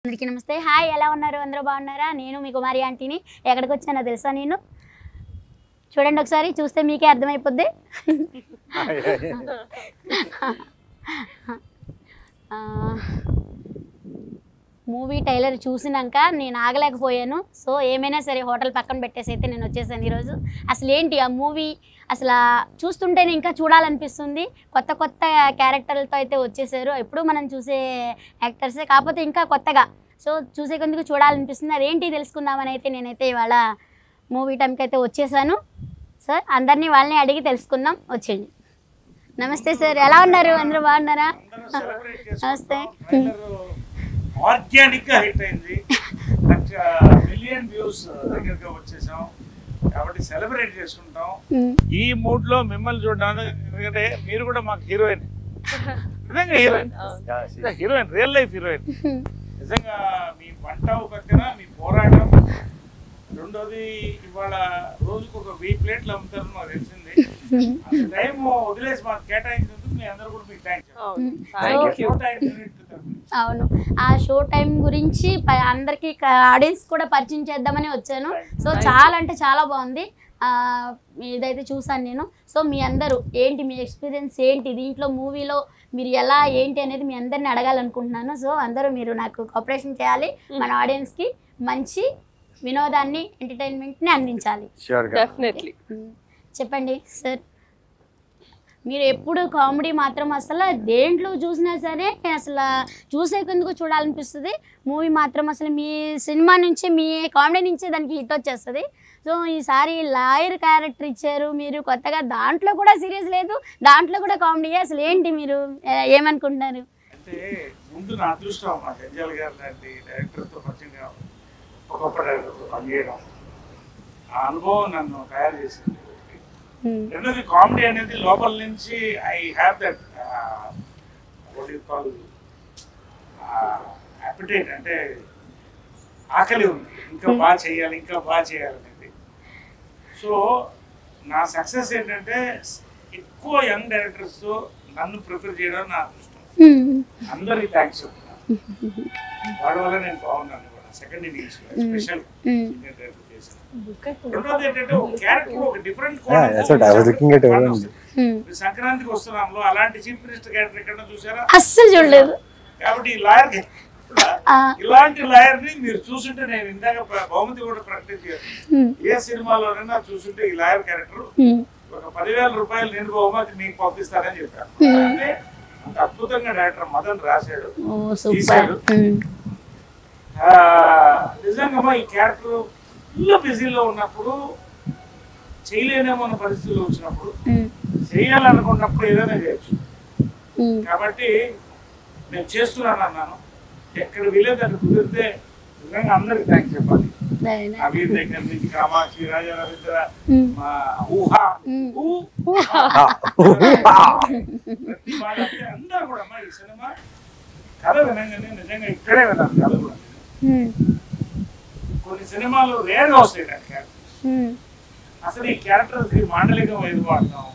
అందరికీ నమస్తే. హాయ్, ఎలా ఉన్నారు? అందరూ బాగున్నారా? నేను మీ కుమారి ఆంటీని. ఎక్కడికి వచ్చానో తెలుసా? నేను చూడండి, ఒకసారి చూస్తే మీకే అర్థమైపోద్ది. మూవీ టైలర్ చూసినాక నేను ఆగలేకపోయాను. సో ఏమైనా సరే హోటల్ పక్కన పెట్టేసి అయితే నేను వచ్చేసాను ఈరోజు. అసలు ఏంటి ఆ మూవీ, అసలు చూస్తుంటేనే ఇంకా చూడాలనిపిస్తుంది. కొత్త కొత్త క్యారెక్టర్లతో అయితే వచ్చేసారు. ఎప్పుడు మనం చూసే యాక్టర్సే, కాకపోతే ఇంకా కొత్తగా. సో చూసే కొందుకు చూడాలనిపిస్తుంది. అదేంటి తెలుసుకుందామని అయితే నేనైతే ఇవాళ మూవీ టైంకి అయితే వచ్చేసాను. సార్ అందరినీ వాళ్ళని అడిగి తెలుసుకుందాం, వచ్చేయండి. నమస్తే సార్, ఎలా ఉన్నారు? అందరూ బాగున్నారా? నమస్తే. ఆర్గానిక్ గా హిట్ అయింది, మిలియన్ వ్యూస్ దగ్గరగా వచ్చేసాం కాబట్టి సెలబ్రేట్ చేసుకుంటాం. ఈ మూడ్ లో మిమ్మల్ని చూడడానికి, ఎందుకంటే మీరు కూడా మాకు హీరోయిన్, నిజంగా హీరోయిన్, రియల్ లైఫ్ హీరోయిన్. నిజంగా మీ వంట పక్కన మీ పోరాటం, రెండోది ఇవాళ రోజుకు ఒక 1000 ప్లేట్లు అమ్ముతారు నాకు తెలిసింది. టైం వదిలేసి మాకు కేటాయించినందుకు మీ అందరూ కూడా మీకు థ్యాంక్స్. అవును, ఆ షో టైం గురించి అందరికి ఆడియన్స్ కూడా పరిచయం చేద్దామని వచ్చాను. సో చాలా అంటే చాలా బాగుంది. ఇదైతే చూసాను నేను. సో మీ అందరూ ఏంటి, మీ ఎక్స్పీరియన్స్ ఏంటి దీంట్లో, మూవీలో మీరు ఎలా ఏంటి అనేది మీ అందరిని అడగాలనుకుంటున్నాను. సో అందరూ మీరు నాకు కోఆపరేషన్ చేయాలి, మన ఆడియన్స్కి మంచి వినోదాన్ని, ఎంటర్టైన్మెంట్ని అందించాలి. చెప్పండి సార్, మీరు ఎప్పుడు కామెడీ మాత్రం అసలు దేంట్లో చూసినా సరే అసలు చూసేందుకు చూడాలనిపిస్తుంది. మూవీ మాత్రం అసలు మీ సినిమా నుంచి, మీ కామెడీ నుంచి దానికి హిట్ వచ్చేస్తుంది. సో ఈసారి లాయర్ క్యారెక్టర్ ఇచ్చారు మీరు కొత్తగా, దాంట్లో కూడా సీరియస్ లేదు, దాంట్లో కూడా కామెడీ. అసలు ఏంటి, మీరు ఏమనుకుంటున్నారు? అంటే ముందు నా అదృష్టం మా గంజాల్ గారు లాంటి డైరెక్టర్తో పరిచయం, గొప్ప డైరెక్టర్తో పనిచేయడం, ఆ అనుభవం నన్ను తయారు చేసింది. రెండోది కామెడీ అనేది లోపల నుంచి I have that what you call appetite, అంటే ఆకలి ఉంది, ఇంకా బాగా చేయాలి, ఇంకా బాగా చేయాలనేది. సో నా సక్సెస్ ఏంటంటే ఎక్కువ యంగ్ డైరెక్టర్స్తో నన్ను ప్రిఫర్ చేయడం నా అదృష్టం. అందరికి థ్యాంక్స్ చెప్తున్నాను, వాడి వల్ల నేను బాగున్నాను. సెకండ్ ఇన్నింగ్స్ స్పెషల్ డైరెక్టర్ చేశాను. రెండోది ఏంటంటే ఒక క్యారెక్టర్ ఒక డిఫరెంట్ సంక్రాంతికి వస్తున్నాంలో అలాంటి చీఫ్ మినిస్టర్ క్యారెక్టర్ ఎక్కడ చూసారా? అస్సలు చూడలేదు. కాబట్టి ఈ లాయర్, ఇలాంటి లాయర్ ని మీరు చూసుంటే, నేను ఇందాక బహుమతి కూడా ప్రకటించాను, ఏ సినిమాలోనైనా చూసుంటే ఈ లాయర్ క్యారెక్టర్ ఒక 10,000 రూపాయలు నేను బహుమతి మీకు పంపిస్తానని చెప్పాను. అంటే అంత అద్భుతంగా డైరెక్టర్ మదన్ రాశాడు, తీశాడు. నిజంగా ఈ క్యారెక్టర్ ఫుల్ బిజీలో ఉన్నప్పుడు, చేయలేనేమో అన్న పరిస్థితుల్లో వచ్చినప్పుడు, చేయాలనుకున్నప్పుడు ఏదైనా చేయొచ్చు. కాబట్టి నేను చేస్తున్నాను అన్నాను. ఎక్కడ వీలేదు అక్కడ కుదిరితే నిజంగా అందరికి థ్యాంక్స్ చెప్పాలి. నవీన్ దగ్గర నుంచి కామాక్షి, రాజా రవీంద్ర, మా ఊహా, ప్రతి వాళ్ళంటే అందరూ కూడా ఈ సినిమా కథ వినంగానే నిజంగా ఇక్కడే విన్నాను. కథ కూడా కొన్ని సినిమాలు రేర్గా వస్తాయి క్యారెక్టర్. అసలు ఈ క్యారెక్టర్స్ మాండలికం ఏది వాడతాం,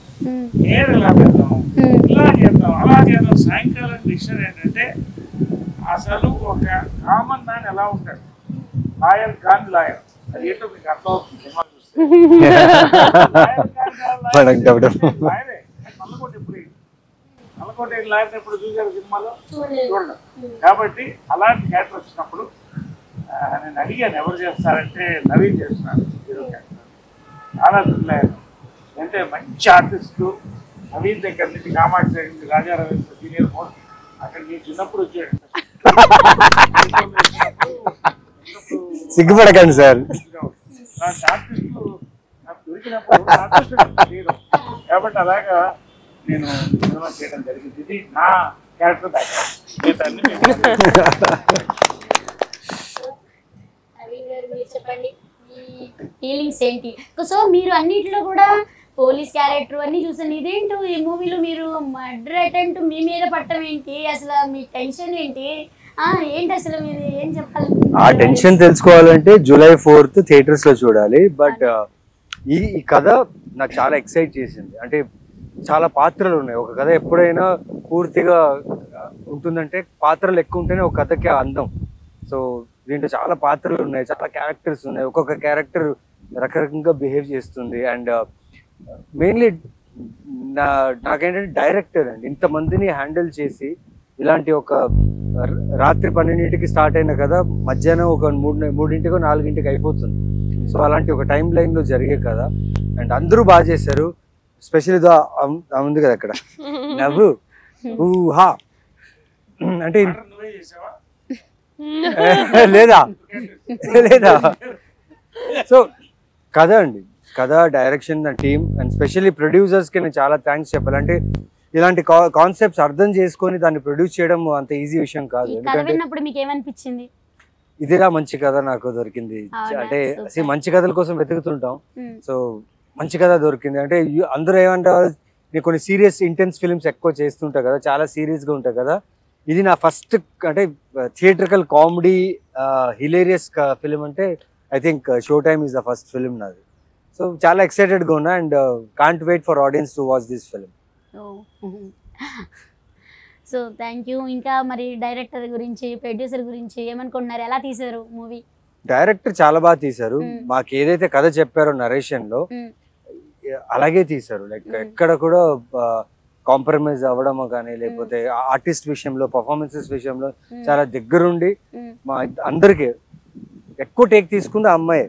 ఏది ఎలా పెడతాం, ఇలా చేద్దాం, అలా చేద్దాం. సాయంకాలం డిక్షన్ ఏంటంటే అసలు ఒక కామన్ మ్యాన్ ఎలా ఉంటాడు, లాయర్ కాన్ లాయర్, అది ఏంటో మీకు అర్థం అవుతుంది సినిమా చూస్తే. నల్లకోట లాయర్ ఎప్పుడు చూసారు సినిమాలో? చూడండి. కాబట్టి అలాంటి క్యారెక్టర్ వచ్చినప్పుడు నేను అడిగాను ఎవరు చేస్తారంటే నవీన్ చేస్తున్నాను హీరో క్యారెక్టర్. చాలా థ్రిల్లర్, అంటే మంచి ఆర్టిస్టు. నవీన్ దగ్గర నుంచి కామాక్షి దగ్గర నుంచి రాజా రవీంద్ర సీనియర్ మోస్ట్, అక్కడ నేను చిన్నప్పుడు వచ్చాడు. సిగ్గుపడకండి సార్, ఆర్టిస్టు నాకు దొరికినప్పుడు హీరో కాబట్టి అలాగా నేను సినిమా చేయడం జరిగింది. ఇది నా క్యారెక్టర్ బ్యాక్గ్రౌండ్. చెప్పండి ఫీలింగ్స్ ఏంటి? సో మీరు అన్నిట్లో కూడా పోలీస్ క్యారెక్టర్ అన్ని చూసాను. ఇదేంటో ఈ మూవీలో మీరు మర్డర్ అటెంప్ట్ మీ మీద పట్టడం ఏంటి? అసలు మీ టెన్షన్ ఏంటి? ఏంటి అసలు మీరు ఏం చెప్పాలి? ఆ టెన్షన్ తెలుసుకోవాలంటే July 4th థియేటర్స్ లో చూడాలి. బట్ ఈ కథ నాకు చాలా ఎక్సైట్ చేసింది. అంటే చాలా పాత్రలు ఉన్నాయి. ఒక కథ ఎప్పుడైనా పూర్తిగా ఉంటుందంటే పాత్రలు ఎక్కువ ఉంటేనే ఒక కథకి అందం. సో దీంట్లో చాలా పాత్రలు ఉన్నాయి, చాలా క్యారెక్టర్స్ ఉన్నాయి, ఒక్కొక్క క్యారెక్టర్ రకరకంగా బిహేవ్ చేస్తుంది. అండ్ మెయిన్లీ నాకేంటంటే డైరెక్టర్ అండి ఇంతమందిని హ్యాండిల్ చేసి ఇలాంటి ఒక రాత్రి 12ంటికి స్టార్ట్ అయిన కథ మధ్యాహ్నం ఒక 3ంటికో 4ంటికి అయిపోతుంది. సో అలాంటి ఒక టైం లైన్ లో జరిగే కథ. అండ్ అందరూ బాగా చేశారు. స్పెషల్లీ ఉంది కదా అక్కడ నవ్వు ఊహా అంటే నువ్వే చేసావా? లేదా లేదా. సో కథ అండి, కథ, direction, team and specially producers కి నేను చాలా థ్యాంక్స్ చెప్పాలి. అంటే ఇలాంటి కాన్సెప్ట్స్ అర్థం చేసుకొని దాన్ని ప్రొడ్యూస్ చేయడం అంత ఈజీ విషయం కాదు. ఎందుకంటే మీకు ఏమనిపించింది? ఇదిలా మంచి కథ నాకు దొరికింది. అంటే మంచి కథల కోసం వెతుకుతుంటాం, సో మంచి కథ దొరికింది. అంటే అందరూ ఏమంటారు, నేను కొన్ని సీరియస్ ఇంటెన్స్ ఫిల్మ్స్ ఎక్కువ చేస్తుంటా కదా, చాలా సీరియస్ గా ఉంటాయి కదా. ఇది నా ఫస్ట్ అంటే థియేట్రికల్ కామెడీ హిలేరియస్ ఫిల్మ్ అంటే I think Show Time is the first film నాది. సో చాలా ఎక్సైటెడ్ గా ఉన్నా and can't wait for audience to watch this film. So thank you. ఇంకా మరి డైరెక్టర్ గురించి, ప్రొడ్యూసర్ గురించి ఏమనుకుంటున్నారు? ఎలా తీశారు మూవీ? డైరెక్టర్ చాలా బాగా తీశారు. మాకు ఏదైతే కథ చెప్పారో నరేషన్ లో అలాగే తీశారు. లైక్ ఎక్కడ కూడా కాంప్రమైజ్ అవ్వడమో కానీ లేకపోతే ఆర్టిస్ట్ విషయంలో, పర్ఫార్మెన్సెస్ విషయంలో చాలా దగ్గరుండి మా అందరికి ఎక్కువ టేక్ తీసుకుంది ఆ అమ్మాయి.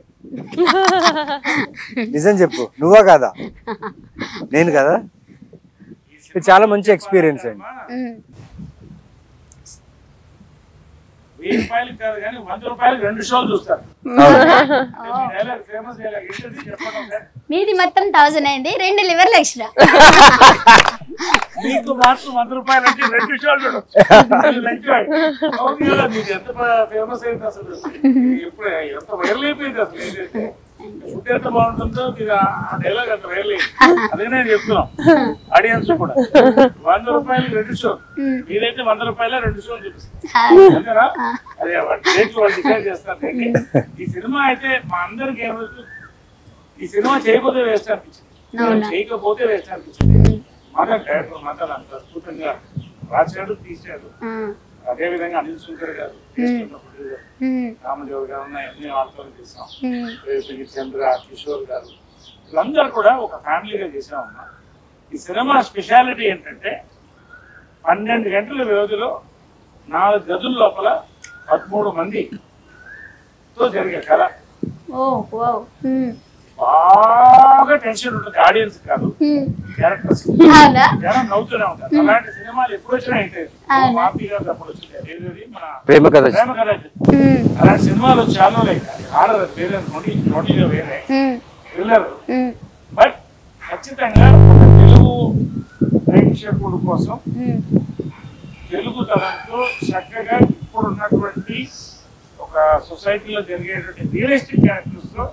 నిజం చెప్పు, నువ్వా కాదా? నేను కదా. చాలా మంచి ఎక్స్పీరియన్స్ అండి. 1000 రూపాయలు కాదు కానీ 100 రూపాయలు 2 షోలు చూస్తారు. మీది మొత్తం 1000 అయింది, 2 లివర్లు ఎక్స్ట్రా. మీకు మాత్రం 100 రూపాయలు అంటే 2 షోలు చూడొచ్చు. ఎంత ఫేమస్ అయింది అసలు, ఎప్పుడు ఎంత వైరల్ అయిపోయింది అసలు. ఏదైతే ఫుడ్ ఎంత బాగుంటుందో మీరు ఆ డైలాగ్ అంత వైరల్ అయింది. అదే నేను చెప్తున్నాం ఆడియన్స్ కూడా. 100 రూపాయలు 2 షోలు, మీరైతే 100 రూపాయల 2 షోలు చూపిస్తారు అంతేనా? అదే రేట్లు వాళ్ళు డిసైడ్ చేస్తారు. ఈ సినిమా అయితే మా అందరికి ఏమవుతుంది, ఈ సినిమా చేయకపోతే వేస్ట్ అనిపించింది, చేయకపోతే వేస్ట్ అనిపించింది. మదన్ డైరెక్టర్ మదన్ అంత అద్భుతంగా రాశాడు, తీశాడు. అదేవిధంగా అనిల్ శంకర్ గారు, రామదేవ్ గారు అన్ని వాళ్ళతో తీసాం. చంద్ర, కిషోర్ గారు, వీళ్ళందరూ కూడా ఒక ఫ్యామిలీగా చేసామన్నా. ఈ సినిమా స్పెషాలిటీ ఏంటంటే 12 గంటల వ్యవధిలో 4 గదుల లోపల 13 మందితో జరిగే కథ. బాగా టెన్షన్ ఉంటుంది ఆడియన్స్ కాదు, క్యారెక్టర్స్ జనం నవ్వుతూనే ఉంటారు. అలాంటి సినిమాలు ఎప్పుడు వచ్చినా అయితే మాఫీ గారు అప్పుడు వచ్చింది మన ప్రేమ కథ. అలాంటి సినిమాలు చాలా హారర్ వేరే నోటిగా వేరే థ్రిల్లర్. బట్ ఖచ్చితంగా తెలుగు ప్రేక్షకుడు కోసం తెలుగు తరంతో చక్కగా ఇప్పుడున్నటువంటి ఒక సొసైటీలో జరిగేటువంటి రియలిస్టిక్ క్యారెక్టర్స్ తో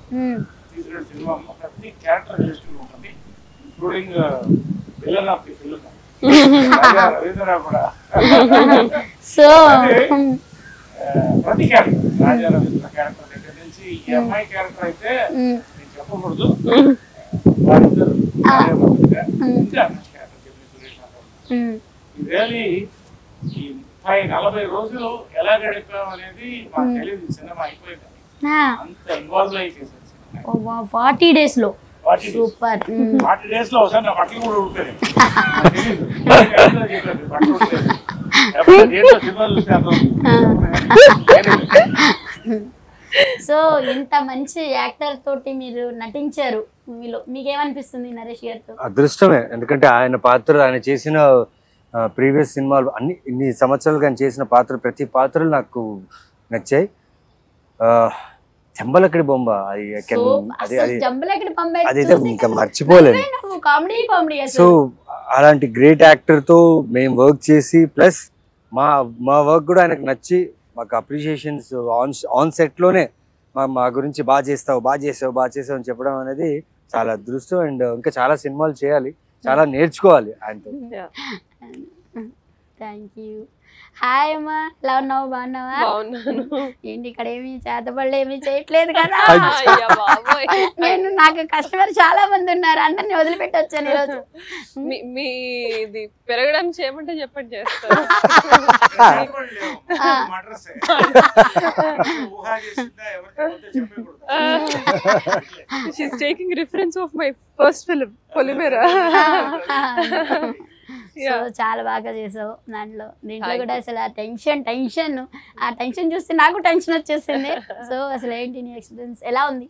తీసిన సినిమా. ప్రతి క్యారెక్టర్ రియలిస్టిక్ ఉంటుంది, including villain of the film Ravindra కూడా. సో ప్రతి క్యారెక్టర్, రాజా రవీంద్ర క్యారెక్టర్ దగ్గర నుంచి ఈ అమ్మాయి క్యారెక్టర్ అయితే నేను చెప్పకూడదు, వాళ్ళిద్దరు ఇంకా రియలీ ఈ 30-40 రోజులు ఎలా గడిపాం అనేది మాకు తెలియదు. సినిమా అయిపోయింది, అంత ఇన్వాల్వ్ అయి చేశారు. 40 days లో సూపర్. 40 days లో ఒకసారి నా బట్టలు కూడా ఉంటుంది. సో ఇంత మంచి యాక్టర్ తోటి మీరు నటించారు మూవీలో, మీకేమనిపిస్తుంది నరేష్ గారితో? అదృష్టమే, ఎందుకంటే ఆయన పాత్ర, ఆయన చేసిన ప్రీవియస్ సినిమాలు ఇన్ని సంవత్సరాలుగా ఆయన చేసిన పాత్ర, ప్రతి పాత్రలు నాకు నచ్చాయి. చెంబలక్కడి బొమ్మ అదైతే ఇంకా మర్చిపోలేదు. సో అలాంటి గ్రేట్ యాక్టర్ తో మేము వర్క్ చేసి ప్లస్ మా వర్క్ కూడా ఆయనకు నచ్చి మాకు అప్రిషియేషన్స్ ఆన్ సెట్ లోనే మా గురించి బాగా చేసావు అని చెప్పడం అనేది చాలా అదృష్టం. అండ్ ఇంకా చాలా సినిమాలు చేయాలి, చాలా నేర్చుకోవాలి ఆయనతో. Thank you. హాయ్ అమ్మా, ఎలా ఉన్నావు? బాగున్నావా? బాగున్నాను. ఏంటి ఇక్కడ ఏమి చేతబడులు ఏమి చేయట్లేదు కదా? అయ్యా బాబోయ్. నాకు కస్టమర్ చాలా మంది ఉన్నారు, అందరిని వదిలిపెట్టి వచ్చాను ఈరోజు. మీది పెరగడానికి చేయమంటే చెప్పండి చేస్తాను. She's taking reference of my first film, Polymera. So చాలా బాగా చేసావు దీంట్లో కూడా అసలు ఆ టెన్షన్ చూస్తే నాకు టెన్షన్ వచ్చేసింది. సో అసలు ఏంటి నీ ఎక్స్పీరియన్స్ ఎలా ఉంది?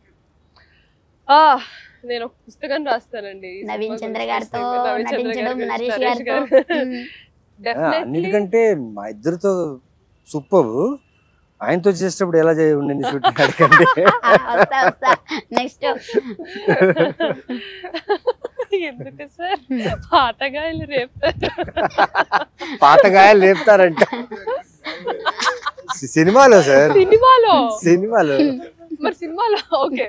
నేను ఒక పుస్తకం రాస్తానండి నవీన్ చంద్ర గారితో నటించడం, నరేష్ గారితో. అన్నిటికంటే మా ఇద్దరితో సూపర్. ఆయనతో చేసేటప్పుడు ఎలా ఉండింది షూటింగ్ అడగండి. నెక్స్ట్ ఎందుకు సార్ పాతగాయలు లేపుతారంట సినిమాలో సార్. సినిమాలో మరి సినిమాలో ఓకే.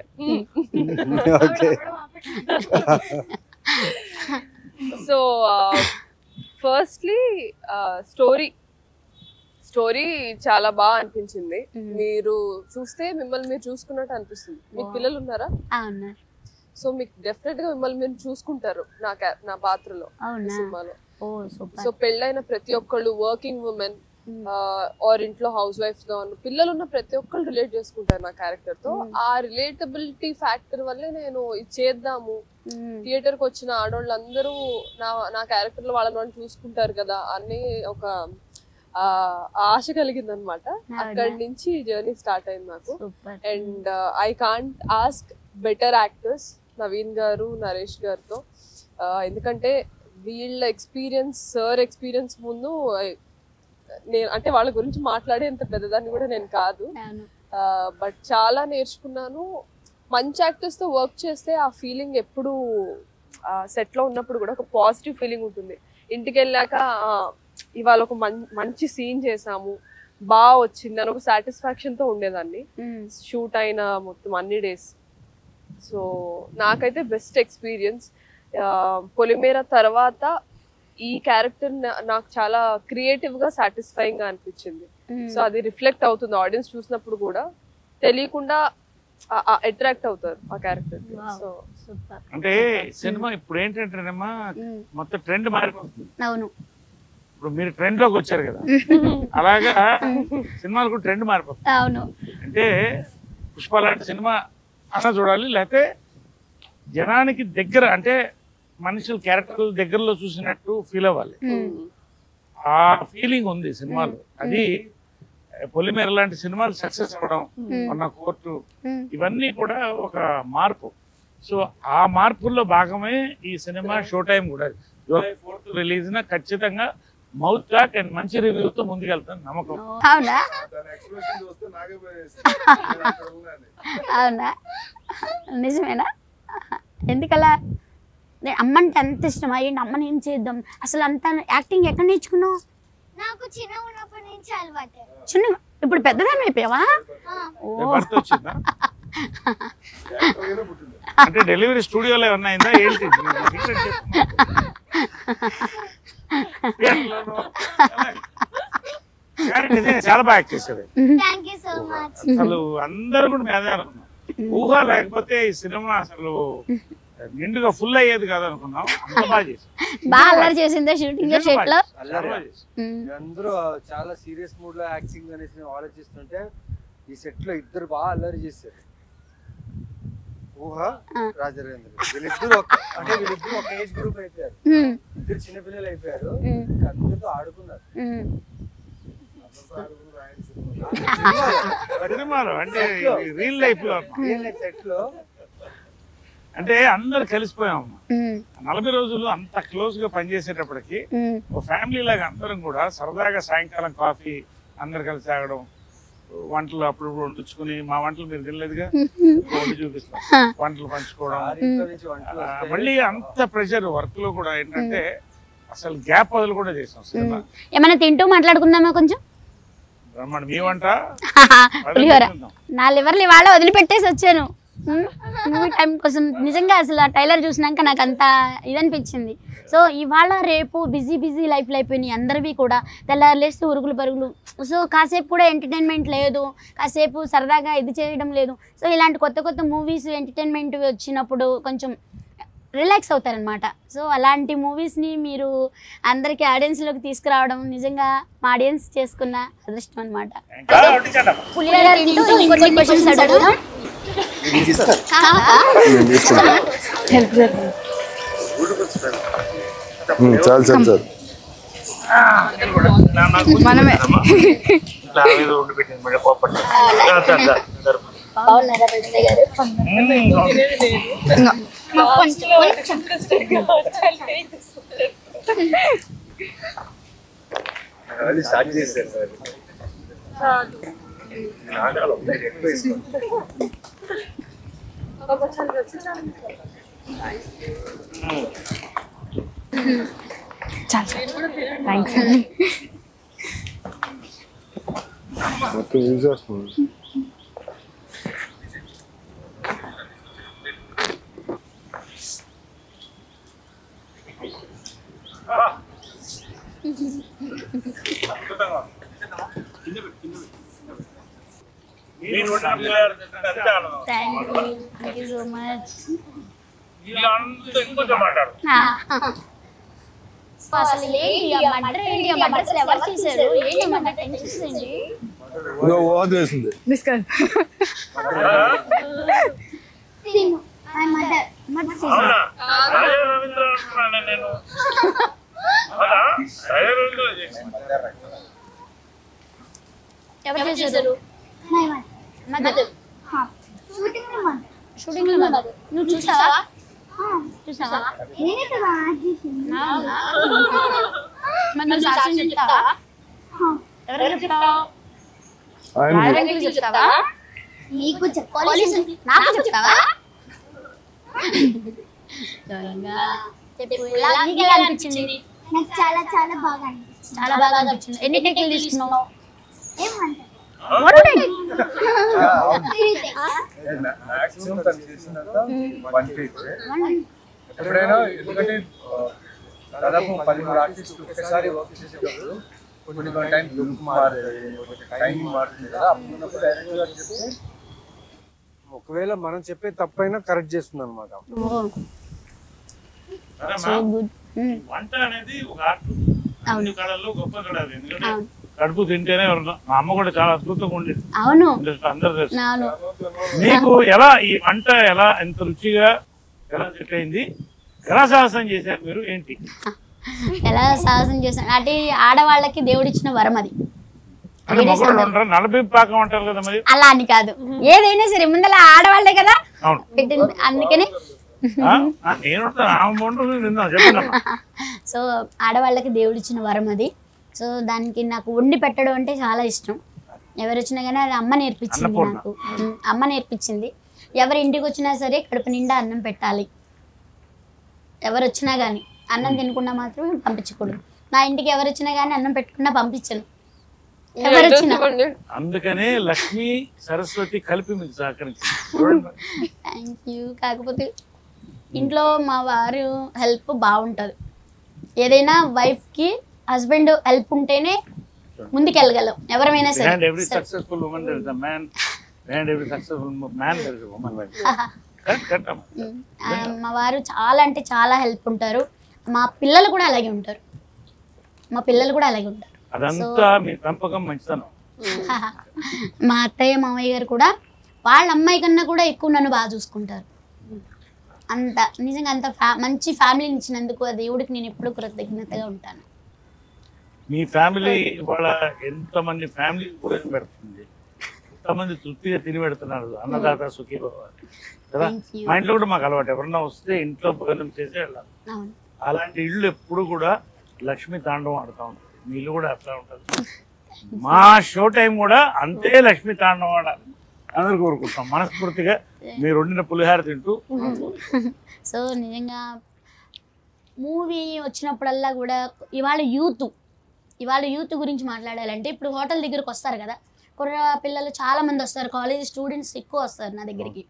సో ఫస్ట్లీ స్టోరీ చాలా బాగా అనిపించింది. మీరు చూస్తే మిమ్మల్ని మీరు చూసుకున్నట్టు అనిపిస్తుంది. మీకు పిల్లలు ఉన్నారా? సో మీకు డెఫినెట్ గా మిమ్మల్ని మీరు చూసుకుంటారు నా పాత్రలో సినిమాలో. సో పెళ్ళైన ప్రతి ఒక్కళ్ళు, వర్కింగ్ ఉమెన్ ఆర్ ఇంట్లో హౌస్ వైఫ్స్ గా ఉన్న పిల్లలు ఉన్న ప్రతి ఒక్కళ్ళు రిలేట్ చేసుకుంటారు నా క్యారెక్టర్ తో. ఆ రిలేటబిలిటీ ఫ్యాక్టర్ వల్లే నేను ఇది చేద్దాము, థియేటర్ కి వచ్చిన ఆడవాళ్ళందరూ నా క్యారెక్టర్ లో వాళ్ళని చూసుకుంటారు కదా అని ఒక ఆశ కలిగింది అనమాట. అక్కడి నుంచి జర్నీ స్టార్ట్ అయింది నాకు. And I can't ask better actors Naveen గారు, నరేష్ గారితో. ఎందుకంటే వీళ్ళ ఎక్స్పీరియన్స్, సార్ ఎక్స్పీరియన్స్ ముందు నేను అంటే వాళ్ళ గురించి మాట్లాడేంత పెద్దదాన్ని కూడా నేను కాదు. బట్ చాలా నేర్చుకున్నాను. మంచి యాక్టర్స్ తో వర్క్ చేస్తే ఆ ఫీలింగ్ ఎప్పుడు సెట్ లో ఉన్నప్పుడు కూడా ఒక పాజిటివ్ ఫీలింగ్ ఉంటుంది. ఇంటికి వెళ్ళాక ఇవాళ ఒక మంచి సీన్ చేసాము, బాగా వచ్చింది అని ఒక సాటిస్ఫాక్షన్ తో ఉండేదాన్ని షూట్ అయిన మొత్తం అన్ని డేస్. సో నాకైతే బెస్ట్ ఎక్స్పీరియన్స్. పొలిమేర తర్వాత ఈ క్యారెక్టర్ నాకు చాలా క్రియేటివ్ గా సాటిస్ఫైయింగ్ గా అనిపించింది. సో అది రిఫ్లెక్ట్ అవుతుంది ఆడియన్స్ చూసినప్పుడు కూడా, తెలియకుండా అట్రాక్ట్ అవుతారు ఆ క్యారెక్టర్. సో అంటే సినిమా ఇప్పుడు ఏంటంటేనమ్మా మొత్తం ట్రెండ్ మారిపోతుంది. అవును, ఇప్పుడు మీరు ట్రెండ్ లోకి వచ్చారు కదా, అలాగా సినిమాలకు ట్రెండ్ మారిపోతుంది. అవును, అంటే పుష్ప లాంటి సినిమా అన్న చూడాలి, లేకపోతే జనానికి దగ్గర, అంటే మనుషుల క్యారెక్టర్ల దగ్గరలో చూసినట్టు ఫీల్ అవ్వాలి. ఆ ఫీలింగ్ ఉంది సినిమాలో. అది పొలిమేర లాంటి సినిమాలు సక్సెస్ అవ్వడం, మన కోర్టు, ఇవన్నీ కూడా ఒక మార్పు. సో ఆ మార్పుల్లో భాగమే ఈ సినిమా. షో టైం కూడా జూలై 4th రిలీజ్ న ఖచ్చితంగా మౌత్ టాక్ అండ్ మంచి రివ్యూతో ముందుకెళ్తాను నమ్మకం. అవునా? అవునా, నిజమేనా? ఎందుకలా? అమ్మంటే అంత ఇష్టం అయ్యింది. అమ్మని ఏం చేద్దాం? అసలు అంత యాక్టింగ్ ఎక్కడ నేర్చుకున్నావు? నాకు చిన్న ఉన్నప్పటి నుంచి అలవాటే. చిన్న, ఇప్పుడు పెద్దదాన్ని అయిపోయావా? అంటే డెలివరీ స్టూడియోలో ఏమన్నా అయిందా ఏంటి? చాలా బాగా యాక్ట్ చేసేది. అసలు అందరూ కూడా మేధావులు. ఊహ లేకపోతే ఈ సినిమా అసలు నిండుగా ఫుల్ అయ్యేది కాదు అనుకున్నాం. అంత బాగా చేసి బాగా అల్లరి చేసిందే షూటింగ్ లో, సెట్ లో. అందరూ చాలా సీరియస్ మూడ్ లో యాక్టింగ్ అనేసి ఆలోచిస్తుంటే ఈ సెట్ లో ఇద్దరు బాగా అల్లరి చేశారు. ఊహ, రాజరేంద్ర, వీళ్ళిద్దరు ఒక ఏజ్ గ్రూప్ అయిపోయారు. ఇద్దరు చిన్నపిల్లలు అయిపోయారు, అందరితో ఆడుకున్నారు. సినిమాలో అంటే రియల్ లైఫ్ లో సెట్ లో అంటే అందరు కలిసిపోయాం. 40 రోజులు అంత క్లోజ్ గా పనిచేసేటప్పటికి ఒక ఫ్యామిలీ లాగా అందరం కూడా సరదాగా సాయంకాలం కాఫీ అందరు కలిసి తాగడం, వంటలు అప్పుడు వండించుకుని, మా వంటలు మీరు తినలేదుగా, వండి చూపిస్తాం, వంటలు పంచుకోవడం. మళ్ళీ అంత ప్రెషర్ వర్క్ లో కూడా ఏంటంటే అసలు గ్యాప్ వదులు కూడా చేసాం సినిమా. ఏమైనా తింటూ మాట్లాడుకుందామా కొంచెం? రమ్మని మీ వంట పులిహోర. నా లివర్లు ఇవాళ వదిలిపెట్టేసి వచ్చాను. మూవీ టైం కోసం నిజంగా అసలు ఆ ట్రైలర్ చూసినాక నాకు అంత ఇదనిపించింది. సో ఇవాళ రేపు బిజీ లైఫ్లో అయిపోయినాయి అందరివి కూడా. తెల్లారులేస్తే ఉరుగులు పరుగులు. సో కాసేపు కూడా ఎంటర్టైన్మెంట్ లేదు, కాసేపు సరదాగా ఇది చేయడం లేదు. సో ఇలాంటి కొత్త మూవీస్ ఎంటర్టైన్మెంట్ వచ్చినప్పుడు కొంచెం రిలాక్స్ అవుతారనమాట. సో అలాంటి మూవీస్ని మీరు అందరికీ ఆడియన్స్లోకి తీసుకురావడం నిజంగా మా ఆడియన్స్ చేసుకున్న అదృష్టం అనమాట. పులిహోర తింటూ ఇంకొన్ని క్వశ్చన్స్ అడుగుదాం. చాలు మనమే స్టార్ట్ చేశారు సార్. థ్యాంక్స్. మొత్తం యూజ్ చేస్తున్నాను. Thank you so much. అసలు ఏంటి ఆ మర్డర్ ఏంటి? ఆ మర్డర్ అసలు ఎవరు చేశారు? ఏంటి మర్డర్ టెన్షన్స్ ఏంటి? చేసింది ఎవరు చేశారు? షూటింగ్ లో నువ్వు చూసావా? నువ్వు సాక్ష్యం చెప్తావా? ఎవరికి చెప్తావా? చెప్తావా? నీకు నాకు చెప్తావా? నీకు ఎలా అనిపించింది? నాకు చాలా చాలా బాగా అనిపించింది. చాలా బాగా అనిపించింది. ఎన్ని టేకులు తీసుకున్నావు? ఏమంటారు? ఎప్పుడైనా ఎందుకంటే దాదాపు 13 ఆర్టిస్టులు ఒకసారి వర్క్ చేసేటప్పుడు కొన్ని టైం టైం మారుతుంది కదా. అప్పుడు డైరెక్టర్ గారు చెప్తే ఒకవేళ మనం చెప్పే తప్పైనా కరెక్ట్ చేస్తుంది అనమాట. వంట అనేది ఒక ఆర్ట్. అన్ని కళల్లో గొప్ప కళ అది. ఎందుకంటే కడుపు తింటేనే మా అమ్మ కూడా చాలా అద్భుతంగా ఉండేది. అవును, అందరూ తెలుసు. నీకు ఎలా ఈ వంట ఎలా ఎంత రుచిగా ఎలా సెట్ అయింది? ఎలా సాహసం చేశారు మీరు? ఏంటి ఎలా సాహసం చేశాను అంటే ఆడవాళ్ళకి దేవుడు ఇచ్చిన వరం అది. అంటే మొగలు ఉంటారు, నలభై పాకం అంటారు కదా మరి. అలా అని కాదు, ఏదైనా సరే ముందర ఆడవాళ్లే కదా పెట్టింది, అందుకనే. సో ఆడవాళ్ళకి దేవుడు ఇచ్చిన వరం అది. సో దానికి నాకు వండి పెట్టడం అంటే చాలా ఇష్టం. ఎవరు వచ్చినా కానీ అది అమ్మ నేర్పించింది నాకు. అమ్మ నేర్పించింది. ఎవరి ఇంటికి వచ్చినా సరే కడుపు నిండా అన్నం పెట్టాలి. ఎవరు వచ్చినా కానీ అన్నం తినకుండా మాత్రం పంపించకూడదు. నా ఇంటికి ఎవరు వచ్చినా కానీ అన్నం పెట్టకుండా పంపించను. ఎవరు వచ్చినా. అందుకనే లక్ష్మి సరస్వతి కలిపి మీకు సహకరించారు. Thank you. కాకపోతే ఇంట్లో మా వారు హెల్ప్ బాగుంటుంది. ఏదైనా వైఫ్కి హస్బెండ్ హెల్ప్ ఉంటేనే ముందుకెళ్ళగలం ఎవరైనా సరే. మా వారు చాలా అంటే చాలా హెల్ప్ ఉంటారు. మా పిల్లలు కూడా అలాగే ఉంటారు. మా అత్తయ్య మామయ్య గారు కూడా వాళ్ళ అమ్మాయి కన్నా కూడా ఎక్కువ నన్ను బాగా చూసుకుంటారు. అంత నిజంగా అంత మంచి ఫ్యామిలీని ఇచ్చినందుకు ఆ దేవుడికి నేను ఎప్పుడు కృతజ్ఞతగా ఉంటాను. మీ ఫ్యామిలీ వాళ్ళ ఎంతమంది ఫ్యామిలీ భోజనం పెడుతుంది, ఎంతమంది తృప్తిగా తిని పెడుతున్నారు. అన్నదాత సుఖీ భవ కదా. మా ఇంట్లో కూడా మాకు అలవాటు, ఎవరన్నా వస్తే ఇంట్లో భోజనం చేసే వెళ్ళాలి. అలాంటి ఇళ్ళు ఎప్పుడు కూడా లక్ష్మీ తాండవం ఆడుతూ ఉంటుంది. మీ ఇల్లు కూడా అట్లా ఉంటుంది. మా షో టైం కూడా అంతే లక్ష్మీ తాండవం ఆడాలి అందరు కోరుకుంటాం మనస్ఫూర్తిగా. మీరు వండిన పులిహార తింటూ. సో నిజంగా మూవీ వచ్చినప్పుడల్లా కూడా ఇవాళ యూత్ గురించి మాట్లాడాలంటే, ఇప్పుడు హోటల్ దగ్గరకు వస్తారు కదా, కుర్ర పిల్లలు చాలామంది వస్తారు, కాలేజ్ స్టూడెంట్స్ ఎక్కువ వస్తారు నా దగ్గరికి.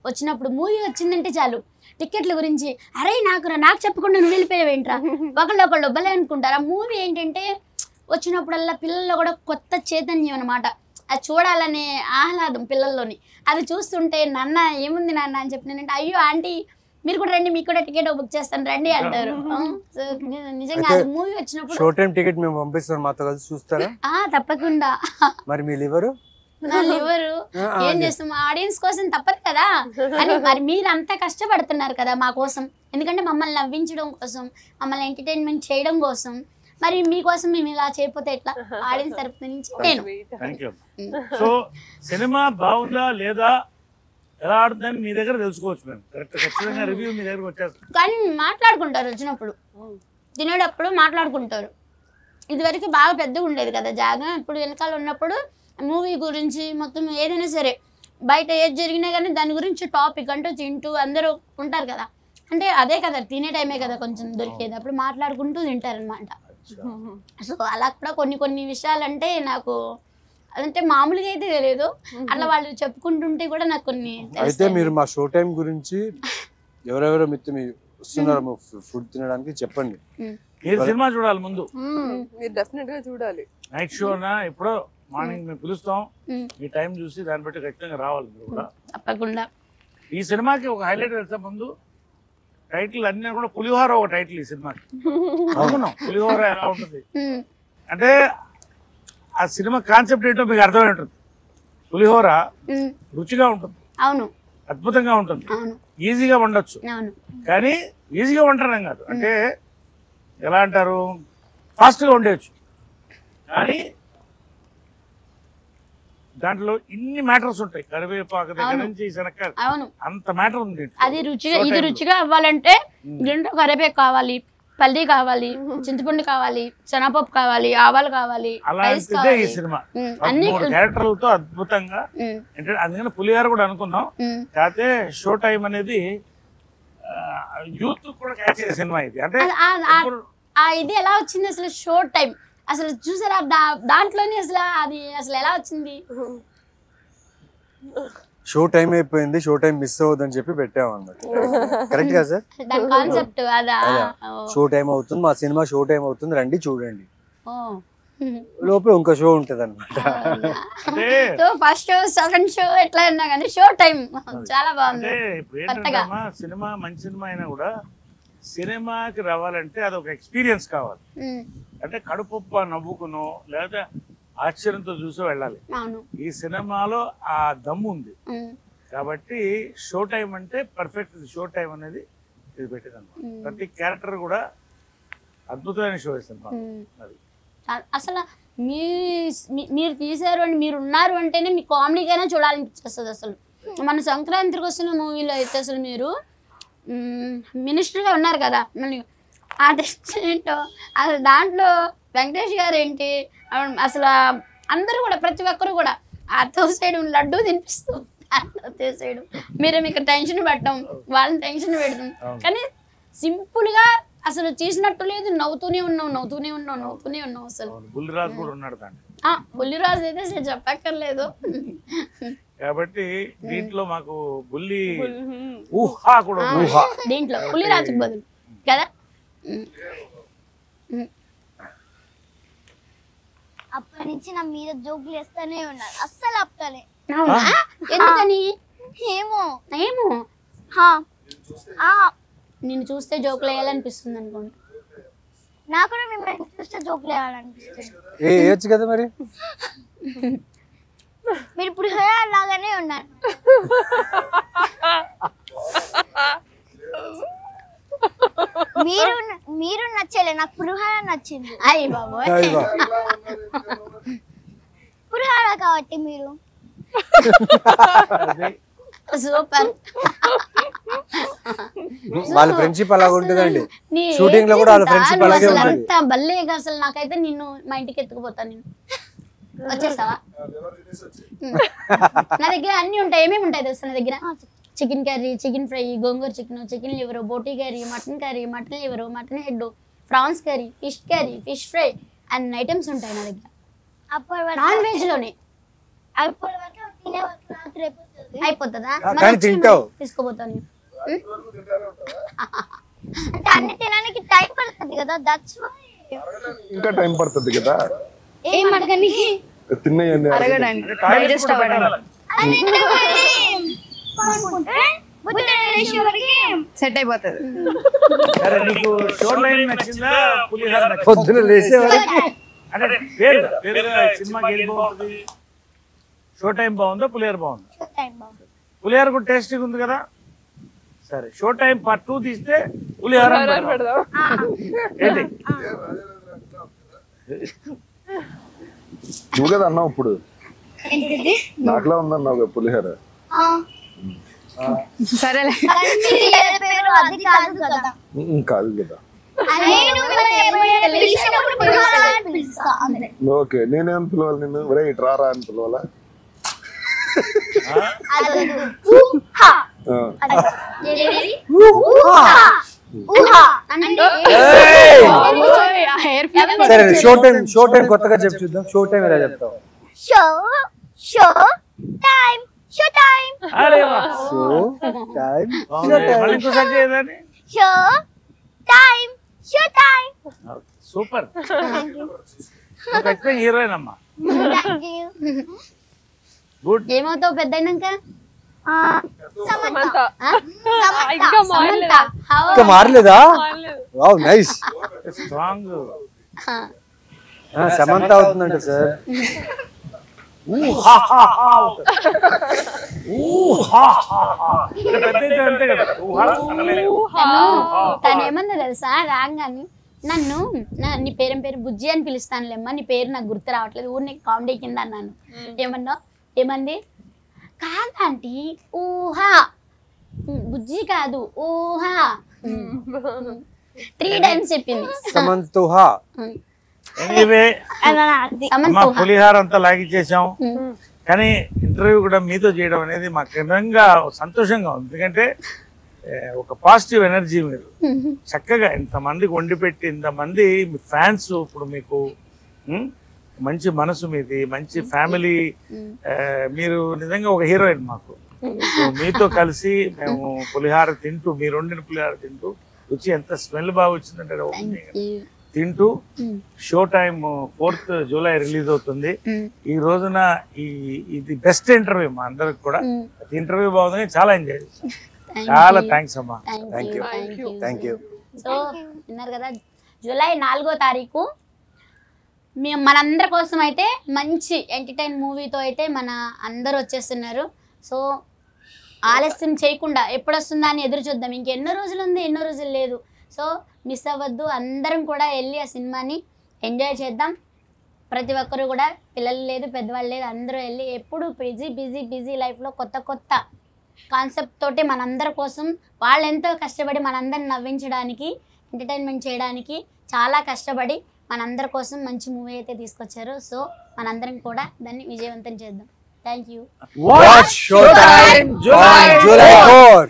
వచ్చినప్పుడు మూవీ వచ్చిందంటే చాలు టికెట్ల గురించి అరే నాకు చెప్పకుండా నువ్వు వెళ్ళిపోయావేంట్రా ఒకళ్ళు భలే అనుకుంటారు. ఆ మూవీ ఏంటంటే వచ్చినప్పుడల్లా పిల్లల్లో కూడా కొత్త చైతన్యం అనమాట. అది చూడాలనే ఆహ్లాదం పిల్లల్లోని. అది చూస్తుంటే నాన్న ఏముంది నాన్న అని చెప్పినానంటే అయ్యో ఆంటీ మీరు కూడా రండి మీకు కూడా టికెట్ బుక్ చేస్తాను రండి అంటారు. సో నిజంగా అది మూవీ వచ్చినప్పుడు షో టైం టికెట్ మేము పంపిస్తాం మాతో కలిసి చూస్తారా? తప్పకుండా. మరి మీ లివరు ఏం చేస్తాం ఆడియన్స్ కోసం తప్పదు కదా అని. మరి మీరు అంత కష్టపడుతున్నారు కదా మా కోసం, ఎందుకంటే మమ్మల్ని నవ్వించడం కోసం మమ్మల్ని ఎంటర్టైన్మెంట్ చేయడం కోసం. మరి మీకోసం మేము ఇలా చేయకపోతే ఎట్లా? ఆడియన్స్ తరపు నుంచి నేను. సో సినిమా బాగుందా లేదా ఎలా ఆడుతుందని మీ దగ్గర తెలుసుకోవచ్చు మేము. ఖచ్చితంగా రివ్యూ మీ దగ్గరకు వచ్చేస్తాం. కానీ మాట్లాడుకుంటారు వచ్చినప్పుడు, తినేటప్పుడు మాట్లాడుకుంటారు. ఇదివరకు బాగా పెద్దగా ఉండేది కదా జాగా. ఇప్పుడు వెనకాల ఉన్నప్పుడు మూవీ గురించి మొత్తం ఏదైనా సరే బయట ఏది జరిగినా కానీ దాని గురించి టాపిక్ అంటూ తింటూ అందరూ ఉంటారు కదా. అంటే అదే కదా తినే టైమే కదా కొంచెం దొరికేది, అప్పుడు మాట్లాడుకుంటూ తింటారనమాట. సో అలా కూడా కొన్ని విషయాలు అంటే నాకు అంటే మామూలుగా అయితే తెలియదు, అట్లా వాళ్ళు చెప్పుకుంటుంటే కూడా నాకు కొన్ని. అయితే మీరు మా షో టైం గురించి ఎవరెవరో మిత్రులు వస్తున్నారు ఫుడ్ తినడానికి చెప్పండి. మీరు సినిమా చూడాలి ముందు, మీరు డెఫినెట్ గా చూడాలి. నైట్ షోనా ఎప్పుడో మార్నింగ్ మేము పిలుస్తాం, ఈ టైం చూసి దాన్ని బట్టి ఖచ్చితంగా రావాలి మీరు కూడా తప్పకుండా. ఈ సినిమాకి ఒక హైలైట్ వెళ్తే ముందు టైటిల్ అన్నీ కూడా పులిహోర ఒక టైటిల్ ఈ సినిమాకి. అవును పులిహోర ఎలా ఉంటుంది అంటే ఆ సినిమా కాన్సెప్ట్ ఏంటో మీకు అర్థమై ఉంటుంది. పులిహోర రుచిగా ఉంటుంది, అవును అద్భుతంగా ఉంటుంది, అవును ఈజీగా వండొచ్చు. అవును కానీ ఈజీగా వండడం కాదు, అంటే ఎలా అంటారు ఫాస్ట్గా వండేయచ్చు. కానీ దాంట్లో ఇన్ని మ్యాటర్స్ ఉంటాయి, కరివేపాకు దగ్గర నుంచి శనక్కాయలు, అవును అంత మ్యాటర్ ఉంది. అది రుచిగా ఇది రుచిగా అవ్వాలంటే దీంట్లో కరివేపాకు కావాలి, పల్లి కావాలి, చింతపండు కావాలి, శనగపప్పు కావాలి, ఆవాలు కావాలి, అలాంటిదే ఈ సినిమా. అన్ని క్యారెక్టర్లతో అద్భుతంగా అంటే అందుకని పులిహార కూడా అనుకున్నాం. కాకపోతే షో టైం అనేది యూత్ కూడా క్యాచ్ చేసే సినిమా ఇది. అంటే ఇది ఎలా వచ్చింది అసలు షో టైం అసలు చూసారా? దాంట్లోనే అసలు ఎలా వచ్చింది? షో టైం అయిపోయింది, షో టైం మిస్ అవ్వదని చెప్పి పెట్టాము అన్నమాట. కరెక్ట్ గా సార్? దాని కాన్సెప్ట్ అదా? షో టైం అవుతుంది, మా సినిమా షో టైం అవుతుంది, రండి చూడండి. లోపల ఇంకో షో ఉంటది అనమాట. ఫస్ట్ షో సెకండ్ షో ఎట్లా అన్నా కానీ షో టైం చాలా బాగుంది. సినిమా మంచి సినిమా అయినా కూడా సినిమాకి రావాలంటే అదొక ఎక్స్పీరియన్స్ కావాలి. అంటే కడుపుప్ప నవ్వుకునో లేదా ఆశ్చర్యంతో చూసి వెళ్ళాలి. ఈ సినిమాలో ఆ దమ్ము ఉంది కాబట్టి షో టైం అంటే పర్ఫెక్ట్. షో టైం అనేది ఇది పెట్టేదన్నమాట. ప్రతి క్యారెక్టర్ కూడా అద్భుతమైన షో సినిమా. అది అసలు మీరు తీశారు అని మీరు ఉన్నారు అంటేనే మీ కామెడీకైనా చూడాలనిపిస్తుంది. అసలు మన సంక్రాంతికి వస్తున్న మూవీలో అయితే అసలు మీరు మినిస్టర్గా ఉన్నారు కదా, మళ్ళీ ఆ టెస్ట్ ఏంటో అసలు దాంట్లో వెంకటేష్ గారు ఏంటి అసలు అందరూ కూడా ప్రతి ఒక్కరు కూడా అర్థం సైడ్ లడ్డు తినిపిస్తూ సైడ్ మీరు మీకు టెన్షన్ పెట్టడం, వాళ్ళని టెన్షన్ పెడతాం. కానీ సింపుల్గా అసలు చేసినట్టు లేదు, నవ్వుతూనే ఉన్నాం అసలు. బుల్లిరాజు కూడా ఉన్నాడు దాంట్లో. బుల్లిరాజు అయితే అసలు చెప్పక్కర్లేదు. కాబట్టి దీంట్లో మాకు బుల్లి ఊహా కూడా దీంట్లో బుల్లిరాజుకి బదులు కదా. అప్పటి నుంచి నా మీద జోకులు వేస్తూనే ఉన్నారు, అస్సలు ఆపుతానే. ఎందుకని? ఏమో నిన్ను చూస్తే జోకులు వేయాలనిపిస్తుంది అనుకోండి. నాకు కూడా మిమ్మల్ని చూస్తే జోకులు వేయాలనిపిస్తుంది. వేయచ్చు కదా మరి. మీరు ఇప్పుడు లాగానే ఉన్నారు. మీరు నచ్చలే, నాకు పులిహోర నచ్చింది. అయ్యి బాబోయ్ పులిహోర కాబట్టి మీరు సూపర్. వాళ్ళ ఫ్రెండ్షిప్ అలాగ ఉంటుందండి. షూటింగ్ లో కూడా వాళ్ళ ఫ్రెండ్షిప్ అలాగే ఉంటుంది. అంత బల్లేగా అసలు నాకైతే నిన్ను మా ఇంటికి ఎత్తుకుపోతాను. నేను వచ్చేస్తావా? నా దగ్గర అన్ని ఉంటాయి. ఏమేమి ఉంటాయి తెలుసా నా దగ్గర? Chicken curry, chicken fry, gongura chicken, chicken liver, boti curry, mutton liver, mutton head, prawns curry, fish fry అన్ని ఐటమ్స్ ఉంటాయి నా దగ్గర. నాన్ వెజ్ లోనే. అప్పటి వరకు తినే వరకు రాత్రి అయిపోతుందా కానీ తింటావు. తీసుకోపోతాను అంటే అన్ని తినడానికి టైం పడుతుంది కదా దట్స్ ఇంకా టైం పడుతుంది కదా ఏం అడగనికి తిన్నాయండి అడగడానికి డైజెస్ట్ అవ్వడానికి సెట్ అయిపోతుంది. సరే నీకు షో టైం నచ్చిందా పులిహార నచ్చిందా? పొద్దున లేసే వరకు అంటే పేరుగా సినిమాకి ఏది బాగుంటుంది? షో టైం బాగుందా పులిహార బాగుందా? పులిహార కూడా టేస్టీగా ఉంది కదా. సరే షో టైం పార్ట్ 2 తీస్తే పులిహార అని పెడదాం. ఏంటి నువ్వు కదా అన్నావు ఇప్పుడు నాకులా ఉందన్నావు కదా పులిహోర సరేలే అది కాదు కదా కాదు కదా ఓకే నేనేం పిలవాలి నిన్ను ఒరే ఇటు రారా అని పిలవాలా సరే షో టైం కొత్తగా చెప్పు చూద్దాం. షో టైం ఎలా చెప్తావు? అరే వా. షో టైం బాగుంది. మళ్ళీ ఇంకోసారి చేయదని. సూపర్. హీరోయిన్ అమ్మా. గుడ్. ఏమవుతావు పెద్ద అయినాక సమంత ఇంకా ఇంకా మారలేదా? Wow nice. స్ట్రాంగ్. సమంత అవుతుందంట సార్. అంతే కదా. తను ఏమన్నా తెలుసా రాగాని నన్ను నీ పేరు బుజ్జి అని పిలుస్తానులేమ్మా, నీ పేరు నాకు గుర్తు రావట్లేదు, ఊరిని కామెడీ కింద అన్నాను. ఏమంది కాదంటీ ఊహా, బుజ్జి కాదు ఊహా 3 times చెప్పింది. సమంతుహా. ఎనీవే అమ్మా పులిహార అంతా లాగిచ్చేసాం, కానీ ఇంటర్వ్యూ కూడా మీతో చేయడం అనేది మాకు నిజంగా సంతోషంగా ఉంది. ఎందుకంటే ఒక పాజిటివ్ ఎనర్జీ, మీరు చక్కగా ఇంతమందికి వండి పెట్టి ఇంతమంది ఫ్యాన్స్, ఇప్పుడు మీకు మంచి మనసు మీది, మంచి ఫ్యామిలీ, మీరు నిజంగా ఒక హీరోయిన్ మాకు. మీతో కలిసి మేము పులిహార తింటూ, మీరు వండిన పులిహార తింటూ, రుచి ఎంత స్మెల్ బాగా వచ్చిందంటే తింటూ, show time 4th July release అవుతుంది. ఈ రోజున ఇది బెస్ట్ ఇంటర్వ్యూ మా అందరికి కూడా. ఇంటర్వ్యూ బాగుంది, చాలా ఎంజాయ్ చేస్తాం. చాలా థ్యాంక్స్ అమ్మా. Thank you. సో విన్నారు కదా, జూలై 4వ తారీఖు మేము మనందరి కోసం అయితే మంచి ఎంటర్టైన్ మూవీతో అయితే మన అందరూ వచ్చేస్తున్నారు. సో ఆలస్యం చేయకుండా ఎప్పుడు వస్తుందా అని ఎదురు చూద్దాం. ఇంకెన్నో రోజులు ఉంది, ఎన్నో రోజులు లేదు. సో మిస్ అవ్వద్దు, అందరం కూడా వెళ్ళి ఆ సినిమాని ఎంజాయ్ చేద్దాం. ప్రతి ఒక్కరు కూడా, పిల్లలు లేదు పెద్దవాళ్ళు లేదు, అందరూ వెళ్ళి ఎప్పుడు బిజీ లైఫ్లో కొత్త కాన్సెప్ట్ తోటి మనందరి కోసం వాళ్ళు ఎంతో కష్టపడి మనందరిని నవ్వించడానికి, ఎంటర్టైన్మెంట్ చేయడానికి చాలా కష్టపడి మనందరి కోసం మంచి మూవీ అయితే తీసుకొచ్చారు. సో మనందరం కూడా దాన్ని విజయవంతం చేద్దాం. Thank you. Watch Showtime on July 4.